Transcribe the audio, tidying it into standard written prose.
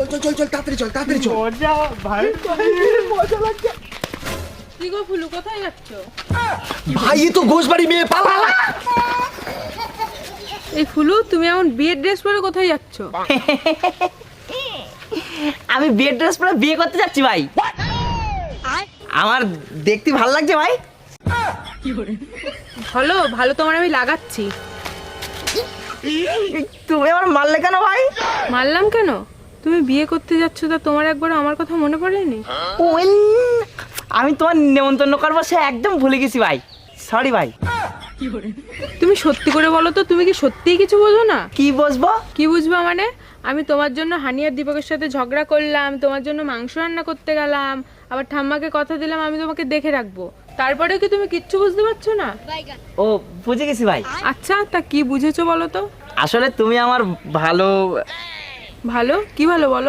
চল চল চল তাড়াতাড়ি চল তাড়াতাড়ি চল। মজা ভাই, মজা লাগছে কি গো ফুলু, কোথায় যাচ্ছ? ভাই, এই তো ঘোষবাড়ি মেয়ে, পালা। এই ফুলু, তুমি এমন বিয়ের ড্রেস পরে কোথায় যাচ্ছ? আমি বিয়ের ড্রেস পরে বিয়ে করতে যাচ্ছি ভাই। আমার দেখতে ভালো লাগছে ভাই। ভালো ভালো, তোমার আমি লাগাচ্ছি। তুমি আমার মারলে কেন ভাই? মারলাম কেন? তুমি বিয়ে করতে যাচ্ছ, তা তোমার একবার আমার কথা মনে পড়েনি? ওয়েল, আমি তোমার নেমন্তন্ন করবো সে একদম ভুলে গেছি ভাই, সরি ভাই। তুমি সত্যি করে বলো তো, তুমি কি সত্যিই কিছু বোঝো না? কি বসবো? কি বুঝবা মানে? আমি তোমার জন্য হানিয়ার দীপকের সাথে ঝগড়া করলাম, তোমার জন্য মাংস রান্না করতে গেলাম, আবার ঠাম্মাকে কথা দিলাম আমি তোমাকে দেখে রাখবো, তারপরেও কি তুমি কিচ্ছু বুঝতে পারছো না? ও, বুঝে গেছি ভাই। আচ্ছা, তা কি বুঝেছো বলো তো? আসলে তুমি আমার ভালো। ভালো? কি ভালো বলো?